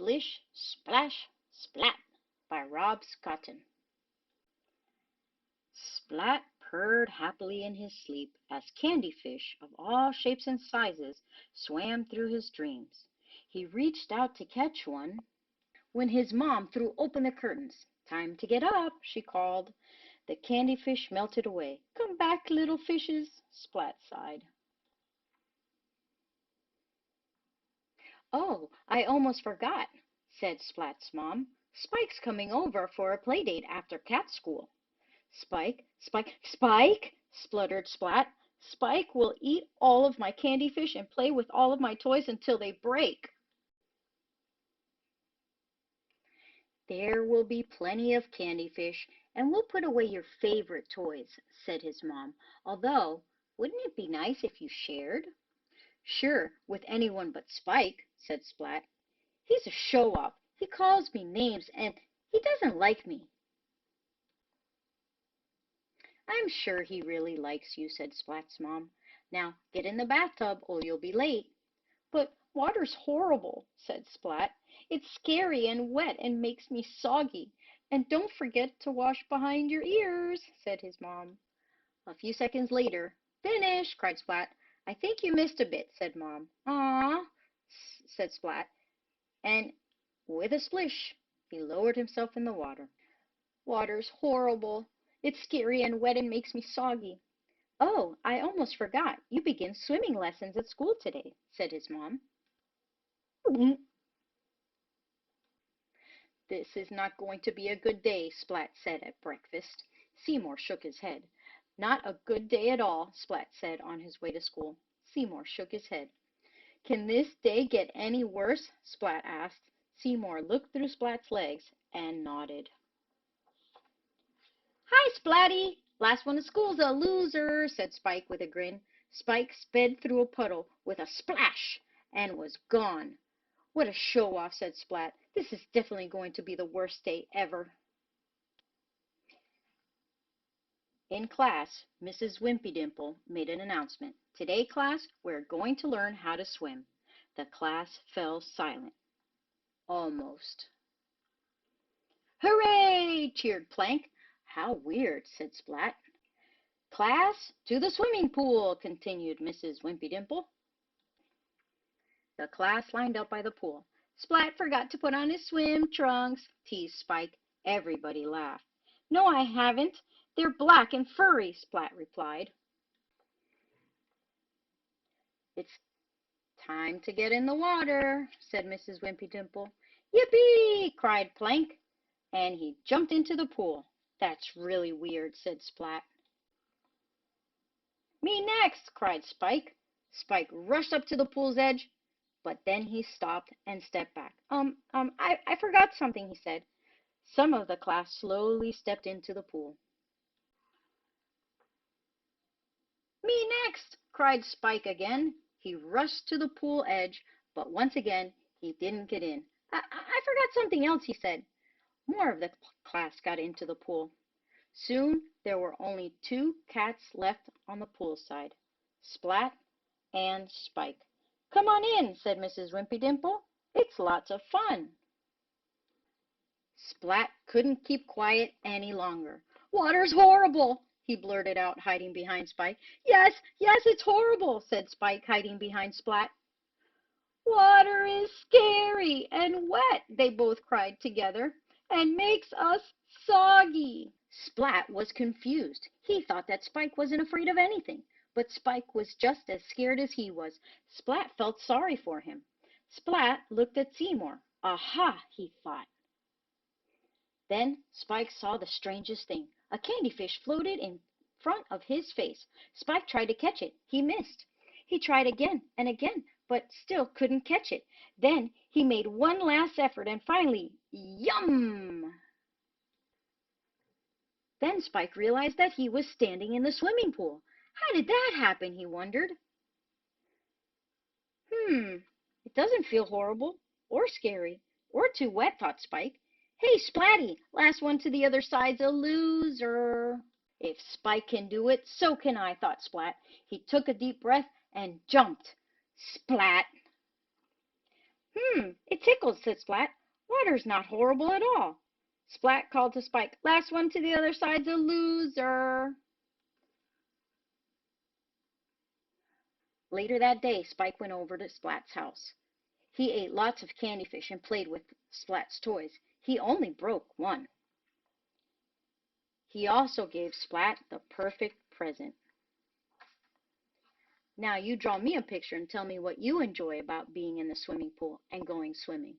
Splish, Splash, Splat by Scotton. Splat purred happily in his sleep as candy fish of all shapes and sizes swam through his dreams. He reached out to catch one when his mom threw open the curtains. "Time to get up," she called. The candy fish melted away. "Come back, little fishes," Splat sighed. "Oh, I almost forgot," said Splat's mom. "Spike's coming over for a play date after cat school." "Spike, Spike, Spike!" spluttered Splat. "Spike will eat all of my candy fish and play with all of my toys until they break." "There will be plenty of candy fish, and we'll put away your favorite toys," said his mom. "Although, wouldn't it be nice if you shared?" "Sure, with anyone but Spike," said Splat. "He's a show-off. He calls me names, and he doesn't like me." "I'm sure he really likes you," said Splat's mom. "Now get in the bathtub or you'll be late." "But water's horrible," said Splat. "It's scary and wet and makes me soggy. And don't forget to wash behind your ears," said his mom. A few seconds later, "Finish!" cried Splat. "I think you missed a bit," said Mom. "Aw," said Splat, and with a splish, he lowered himself in the water. "Water's horrible. It's scary and wet and makes me soggy." "Oh, I almost forgot. You begin swimming lessons at school today," said his mom. "This is not going to be a good day," Splat said at breakfast. Seymour shook his head. "Not a good day at all," Splat said on his way to school. Seymour shook his head. "Can this day get any worse?" Splat asked. Seymour looked through Splat's legs and nodded. "Hi, Splatty! Last one of school's a loser," said Spike with a grin. Spike sped through a puddle with a splash and was gone. "What a show-off," said Splat. "This is definitely going to be the worst day ever." In class, Mrs. Wimpydimple made an announcement. "Today, class, we're going to learn how to swim." The class fell silent. Almost. "Hooray!" cheered Plank. "How weird," said Splat. "Class, to the swimming pool," continued Mrs. Wimpydimple. The class lined up by the pool. "Splat forgot to put on his swim trunks," teased Spike. Everybody laughed. "No, I haven't. They're black and furry," Splat replied. "It's time to get in the water," said Mrs. Wimpydimple. "Yippee!" cried Plank, and he jumped into the pool. "That's really weird," said Splat. "Me next!" cried Spike. Spike rushed up to the pool's edge, but then he stopped and stepped back. I forgot something," he said. Some of the class slowly stepped into the pool. "Me next!" cried Spike again. He rushed to the pool edge, but once again he didn't get in. I forgot something else," he said. More of the class got into the pool. Soon there were only two cats left on the poolside, Splat and Spike. "Come on in," said Mrs. Wimpydimple. "It's lots of fun." Splat couldn't keep quiet any longer. "Water's horrible," he blurted out, hiding behind Spike. Yes, it's horrible," said Spike, hiding behind Splat. "Water is scary and wet," they both cried together, "and makes us soggy." Splat was confused. He thought that Spike wasn't afraid of anything, but Spike was just as scared as he was. Splat felt sorry for him. Splat looked at Seymour. "Aha," he thought. Then Spike saw the strangest thing. A candy fish floated in front of his face. Spike tried to catch it. He missed. He tried again and again, but still couldn't catch it. Then he made one last effort and finally, yum! Then Spike realized that he was standing in the swimming pool. How did that happen, he wondered. It doesn't feel horrible or scary or too wet, thought Spike. "Hey, Splatty, last one to the other side's a loser." If Spike can do it, so can I, thought Splat. He took a deep breath and jumped. Splat! It tickles, said Splat. Water's not horrible at all. Splat called to Spike. Last one to the other side's a loser. Later that day, Spike went over to Splat's house. He ate lots of candy fish and played with Splat's toys. He only broke one. He also gave Splat the perfect present. Now you draw me a picture and tell me what you enjoy about being in the swimming pool and going swimming.